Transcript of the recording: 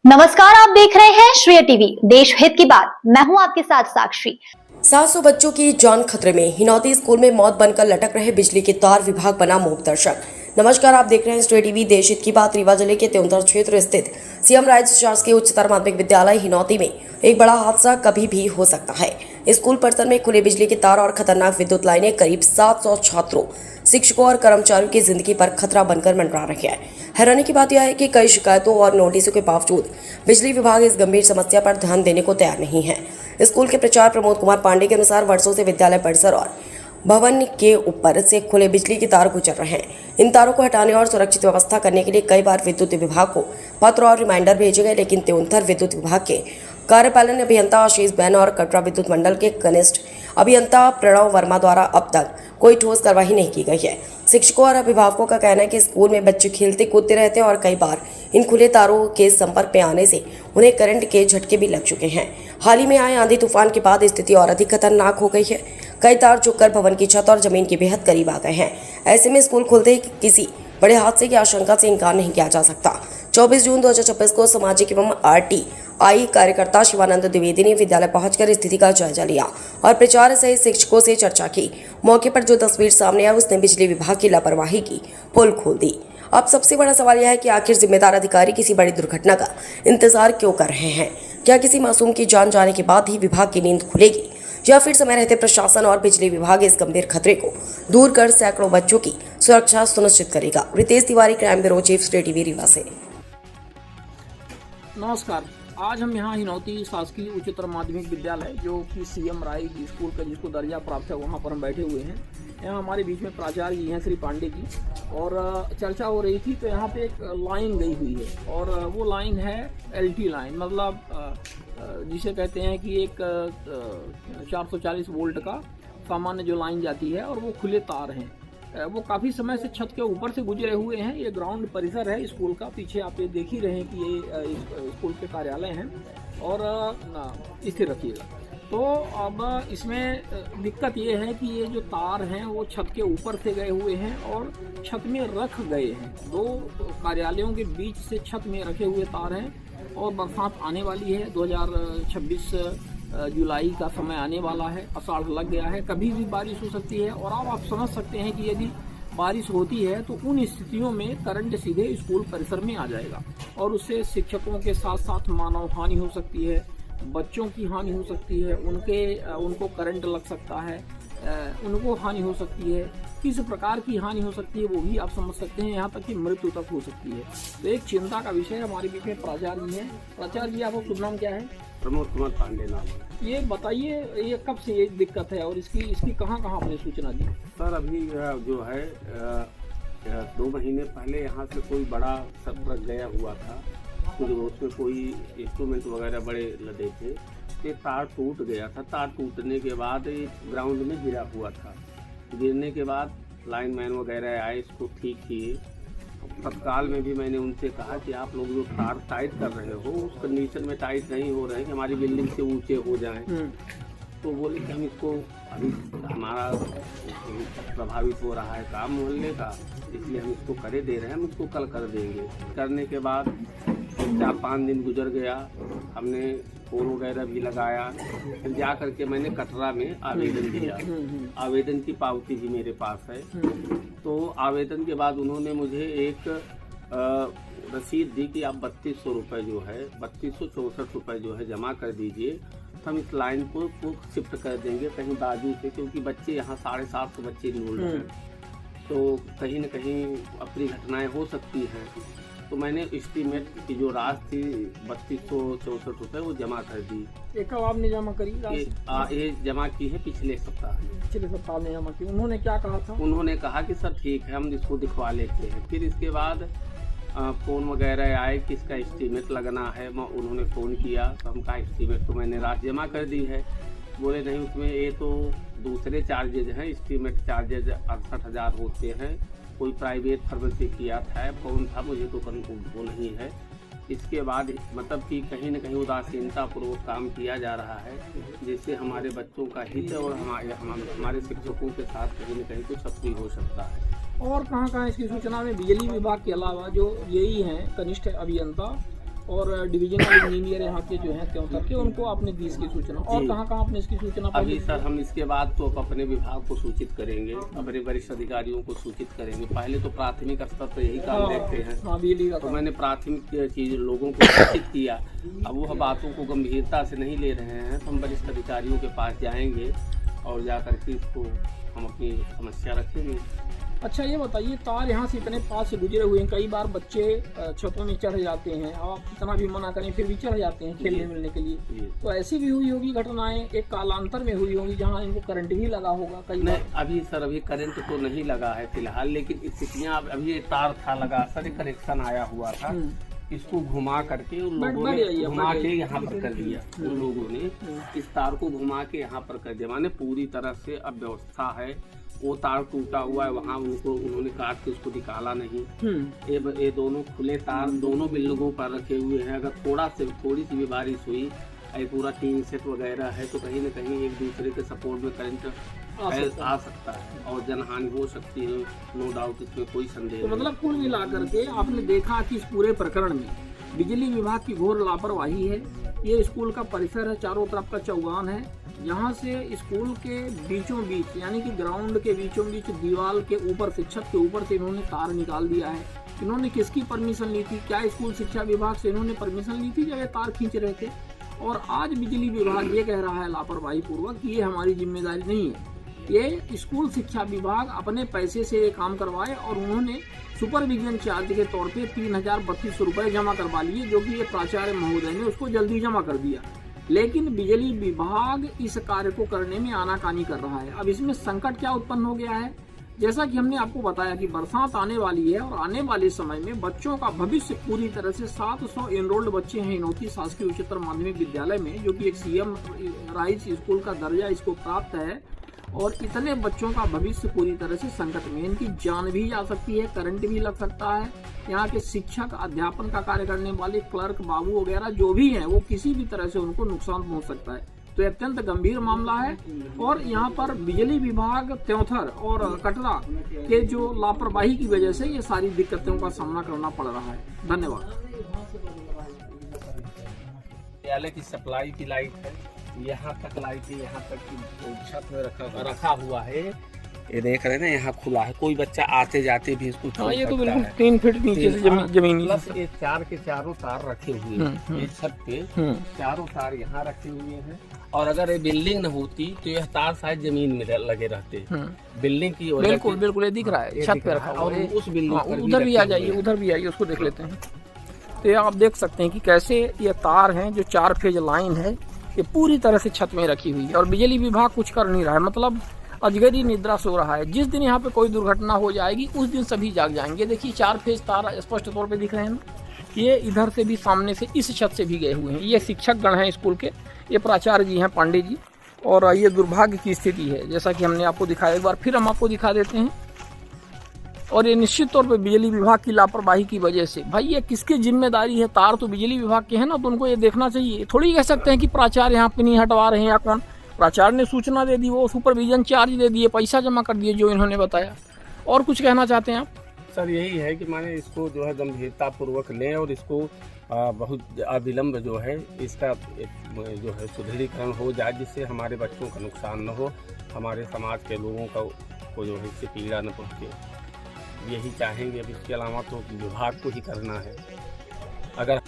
नमस्कार, आप देख रहे हैं श्रेय टीवी, देश हित की बात। मैं हूं आपके साथ साक्षी। 700 बच्चों की जान खतरे में। हिनौती स्कूल में मौत बनकर लटक रहे बिजली के तार, विभाग बना मूक दर्शक। नमस्कार, आप देख रहे हैं श्रेय टीवी, देश हित की बात। रीवा जिले के त्योंतर क्षेत्र स्थित सीएम राइज शासकीय उच्चतर माध्यमिक विद्यालय हिनौती में एक बड़ा हादसा कभी भी हो सकता है। स्कूल परिसर में खुले बिजली के तार और खतरनाक विद्युत लाइनें करीब 700 छात्रों, शिक्षकों और कर्मचारियों की जिंदगी पर खतरा बनकर मंडरा रही है। हैरानी की बात यह है कि कई शिकायतों और नोटिसों के बावजूद बिजली विभाग इस गंभीर समस्या पर ध्यान देने को तैयार नहीं है। स्कूल के प्राचार्य प्रमोद कुमार पांडे के अनुसार वर्षों से विद्यालय परिसर और भवन के ऊपर से खुले बिजली के तार गुजर रहे हैं। इन तारों को हटाने और सुरक्षित व्यवस्था करने के लिए कई बार विद्युत विभाग को पत्र और रिमाइंडर भेजे गए, लेकिन त्योंतर विद्युत विभाग के कार्यपालन अभियंता आशीष बैन और कटरा विद्युत मंडल के कनिष्ठ अभियंता प्रणव वर्मा द्वारा अब तक कोई ठोस कार्रवाई नहीं की गई है। शिक्षकों और अभिभावकों का कहना है कि स्कूल में बच्चे खेलते कूदते रहते हैं और कई बार इन खुले तारों के संपर्क में आने से उन्हें करंट के झटके भी लग चुके हैं। हाल ही में आए आंधी तूफान के बाद स्थिति और अधिक खतरनाक हो गई है। कई तार झुककर भवन की छत और जमीन के बेहद करीब आ गए हैं। ऐसे में स्कूल खुलते ही किसी बड़े हादसे की आशंका से इनकार नहीं किया जा सकता। 24 जून 2026 को सामाजिक एवं RTI कार्यकर्ता शिवानंद द्विवेदी ने विद्यालय पहुंचकर स्थिति का जायजा लिया और प्राचार्य सहित शिक्षकों से चर्चा की। मौके पर जो तस्वीर सामने आई उसने बिजली विभाग की लापरवाही की पोल खोल दी। अब सबसे बड़ा सवाल यह है कि आखिर जिम्मेदार अधिकारी किसी बड़ी दुर्घटना का इंतजार क्यों कर रहे हैं? क्या किसी मासूम की जान जाने के बाद ही विभाग की नींद खुलेगी, या फिर समय रहते प्रशासन और बिजली विभाग इस गंभीर खतरे को दूर कर सैकड़ों बच्चों की सुरक्षा सुनिश्चित करेगा? Ritesh Tiwari, crime bureau chief, Shreya TV, Rewa से। नमस्कार, आज हम यहाँ हिनौती शासकीय उच्चतर माध्यमिक विद्यालय जो कि सीएम राइज स्कूल का जिसको दर्जा प्राप्त है वहाँ पर हम बैठे हुए हैं। यहाँ हमारे बीच में प्राचार्य जी हैं श्री पांडे जी, और चर्चा हो रही थी तो यहाँ पे एक लाइन गई हुई है और वो लाइन है LT लाइन, मतलब जिसे कहते हैं कि एक 440 वोल्ट का सामान्य जो लाइन जाती है, और वो खुले तार हैं। वो काफ़ी समय से छत के ऊपर से गुजरे हुए हैं। ये ग्राउंड परिसर है स्कूल का, पीछे आप ये देख ही रहे हैं कि ये स्कूल के कार्यालय हैं, और स्थिर रखिएगा। तो अब इसमें दिक्कत ये है कि ये जो तार हैं वो छत के ऊपर से गए हुए हैं और छत में रख गए हैं। दो कार्यालयों के बीच से छत में रखे हुए तार हैं, और बरसात आने वाली है। 2026 जुलाई का समय आने वाला है, आषाढ़ लग गया है, कभी भी बारिश हो सकती है। और अब आप समझ सकते हैं कि यदि बारिश होती है तो उन स्थितियों में करंट सीधे स्कूल परिसर में आ जाएगा, और उससे शिक्षकों के साथ साथ मानव हानि हो सकती है, बच्चों की हानि हो सकती है, उनको करंट लग सकता है, उनको हानि हो सकती है। किस प्रकार की हानि हो सकती है वो भी आप समझ सकते हैं, यहाँ तक कि मृत्यु तक हो सकती है। तो एक चिंता का विषय हमारे बीच में प्राचार्य जी हैं। प्राचार्य जी, आपका शुभ नाम क्या है? प्रमोद कुमार पांडे नाम। ये बताइए, ये कब से ये दिक्कत है और इसकी कहाँ आपने सूचना दी? सर, अभी जो है 2 महीने पहले यहाँ से कोई बड़ा सत्र गया हुआ था, तो उसमें कोई इंस्ट्रूमेंट वगैरह बड़े लदे थे, तो तार टूट गया था। तार टूटने के बाद एक ग्राउंड में गिरा हुआ था। गिरने के बाद लाइनमैन वगैरह आए, इसको ठीक किए। तत्काल में भी मैंने उनसे कहा कि आप लोग जो तार टाइट कर रहे हो उस कंडीशन में टाइट नहीं हो रहे हैं कि हमारी बिल्डिंग से ऊंचे हो जाएं। तो बोले कि हम इसको, अभी हमारा प्रभावित हो रहा है काम मोहल्ले का, इसलिए हम इसको करे दे रहे हैं, हम इसको कल कर देंगे। करने के बाद 4-5 दिन गुजर गया, हमने फोन वगैरह भी लगाया। फिर जा करके मैंने कटरा में आवेदन दिया। आवेदन की पावती भी मेरे पास है। तो आवेदन के बाद उन्होंने मुझे एक रसीद दी कि आप 3200 रुपये जो है, 3264 रुपये जो है जमा कर दीजिए, तो हम इस लाइन को शिफ्ट कर देंगे कहीं बाजू से, क्योंकि बच्चे यहाँ 750 बच्चे इन्वॉल्व हैं, तो कहीं न कहीं अपनी घटनाएं हो सकती हैं। तो मैंने एस्टीमेट की जो राशि थी 3264 रुपये वो जमा कर दी। ये कब आपने जमा करी? ये जमा की है पिछले सप्ताह में। पिछले सप्ताह में जमा की। उन्होंने क्या कहा था? उन्होंने कहा कि सर ठीक है, हम इसको दिखवा लेते हैं। फिर इसके बाद फ़ोन वगैरह आए कि इसका एस्टीमेट लगना है। उन्होंने फ़ोन किया तो हम कहा एस्टीमेट तो मैंने राशि जमा कर दी है। बोले नहीं, उसमें ये तो दूसरे चार्जेज हैं, एस्टीमेट चार्जेज 68,000 होते हैं, कोई प्राइवेट फर्म से किया था, कौन था मुझे तो वो नहीं है। इसके बाद मतलब कि कहीं न कहीं उदासीनतापूर्वक काम किया जा रहा है, जिससे हमारे बच्चों का हित और हमारे शिक्षकों के साथ कहीं न कहीं कुछ अप्रिय हो सकता है। और कहाँ इसकी सूचना में बिजली विभाग के अलावा जो यही हैं कनिष्ठ अभियंता और डिविजनल इंजीनियर यहाँ के जो हैं त्योंतर के, उनको आपने दी इसकी सूचना? और कहाँ आपने इसकी सूचना? अभी सर हम इसके बाद तो अपने विभाग को सूचित करेंगे, अपने वरिष्ठ अधिकारियों को सूचित करेंगे। पहले तो प्राथमिक स्तर पर यही काम देखते हैं। हाँ, बिजली का तो मैंने प्राथमिक चीज लोगों को सूचित किया। अब वो बातों को गंभीरता से नहीं ले रहे हैं तो हम वरिष्ठ अधिकारियों के पास जाएंगे और जा करके इसको हम अपनी समस्या रखेंगे। अच्छा, ये बताइए, तार यहाँ से इतने पास से गुजरे हुए हैं, कई बार बच्चे छतों में चढ़ जाते हैं, आप कितना भी मना करें फिर भी चढ़ जाते हैं खेलने मिलने के लिए। तो ऐसी भी हुई होगी घटनाएं, एक कालांतर में हुई होगी जहाँ इनको करंट भी लगा होगा कई बार? अभी सर अभी करंट तो नहीं लगा है फिलहाल, लेकिन स्थितियाँ अभी ये तार था लगा सर, कनेक्शन आया हुआ था, इसको घुमा करके उन लोगों ने घुमा के यहाँ पर कर दिया। उन लोगों ने इस तार को घुमा के यहाँ पर कर दिया, माने पूरी तरह से अब व्यवस्था है। वो तार टूटा हुआ है, वहाँ उन्होंने काट के उसको निकाला नहीं। ये दोनों खुले तार दोनों बिल्डिंगों पर रखे हुए हैं। अगर थोड़ी सी भी बारिश हुई, पूरा टीन सेट वगैरह है, तो कहीं न कहीं एक दूसरे के सपोर्ट में करंट आ सकता है और जनहानि हो सकती है। नो डाउट, इसमें कोई संदेह नहीं। तो मतलब कुल मिलाकर के आपने देखा कि इस पूरे प्रकरण में बिजली विभाग की घोर लापरवाही है। ये स्कूल का परिसर है, चारों तरफ का चौगान है, यहाँ से स्कूल के बीचों बीच यानी कि ग्राउंड के बीचों बीच दीवार के ऊपर से, छत के ऊपर से इन्होंने तार निकाल दिया है। इन्होंने किसकी परमिशन ली थी? क्या स्कूल शिक्षा विभाग से इन्होंने परमिशन ली थी जब ये तार खींच रहे थे? और आज बिजली विभाग ये कह रहा है लापरवाही पूर्वक कि ये हमारी जिम्मेदारी नहीं है। ये स्कूल शिक्षा विभाग अपने पैसे से ये काम करवाए और उन्होंने सुपरविजन चार्ज के तौर पे 3032 रुपये जमा करवा लिए, जो कि ये प्राचार्य महोदय ने उसको जल्दी जमा कर दिया। लेकिन बिजली विभाग इस कार्य को करने में आनाकानी कर रहा है। अब इसमें संकट क्या उत्पन्न हो गया है? जैसा कि हमने आपको बताया कि बरसात आने वाली है और आने वाले समय में बच्चों का भविष्य पूरी तरह से 700 एनरोल्ड बच्चे हैं हिनौती शासकीय उच्चतर माध्यमिक विद्यालय में, जो कि एक सीएम राइज स्कूल का दर्जा इसको प्राप्त है। और इतने बच्चों का भविष्य पूरी तरह से संकट में, इनकी जान भी जा सकती है, करंट भी लग सकता है। यहाँ के शिक्षक, अध्यापन का कार्य करने वाले क्लर्क, बाबू वगैरह जो भी हैं, वो किसी भी तरह से उनको नुकसान पहुंच सकता है। तो ये अत्यंत गंभीर मामला है और यहाँ पर बिजली विभाग त्योंथर और कटरा के जो लापरवाही की वजह से ये सारी दिक्कतों का सामना करना पड़ रहा है। धन्यवाद। विद्यालय की सप्लाई की लाइट है, यहाँ तक लाइट है, यहाँ तक की छत में रखा हुआ है। ये देख रहे हैं ना, यहाँ खुला है, कोई बच्चा आते जाते भी इसको छोड़ सकता है। ये तो बिल्कुल 3 फीट नीचे से जमीन। ये चार के चारों तार रखे हुए हैं, ये छत पे चारों तार यहाँ रखे हुए हैं। और अगर ये बिल्डिंग न होती तो यह तार शायद जमीन में लगे रहते। बिल्डिंग की बिल्कुल ये दिख रहा है, छत पे रखा हुआ है। उस बिल्डिंग उधर भी आ जाइए, उधर भी आइए, उसको देख लेते हैं। तो आप देख सकते हैं कि कैसे ये तार हैं, जो 4 फेज लाइन है, ये पूरी तरह से छत में रखी हुई है और बिजली विभाग कुछ कर नहीं रहा है। मतलब अजगरी निद्रा सो रहा है। जिस दिन यहाँ पे कोई दुर्घटना हो जाएगी उस दिन सभी जाग जाएंगे। देखिए 4 फेज तार स्पष्ट तौर पे दिख रहे हैं ना, ये इधर से भी, सामने से इस छत से भी गए हुए हैं। ये शिक्षक गण हैं स्कूल के, ये प्राचार्य जी हैं, पांडे जी। और ये दुर्भाग्य की स्थिति है, जैसा कि हमने आपको दिखाया। एक बार फिर हम आपको दिखा देते हैं। और ये निश्चित तौर पे बिजली विभाग की लापरवाही की वजह से। भाई ये किसकी जिम्मेदारी है? तार तो बिजली विभाग के हैं ना, तो उनको ये देखना चाहिए। थोड़ी कह सकते हैं कि प्राचार्य यहाँ पे नहीं हटवा रहे हैं या कौन। प्राचार्य ने सूचना दे दी, वो सुपरविजन चार्ज दे दिए, पैसा जमा कर दिए जो इन्होंने बताया। और कुछ कहना चाहते हैं आप? सर यही है कि माने इसको जो है गंभीरता पूर्वक लें और इसको बहुत अविलंब जो है इसका जो है सुदृढ़ीकरण हो जाए, जिससे हमारे बच्चों का नुकसान न हो, हमारे समाज के लोगों को जो है इससे पीड़ा न पहुँचे। यही चाहेंगे। अब इसके अलावा तो विभाग को ही करना है। अगर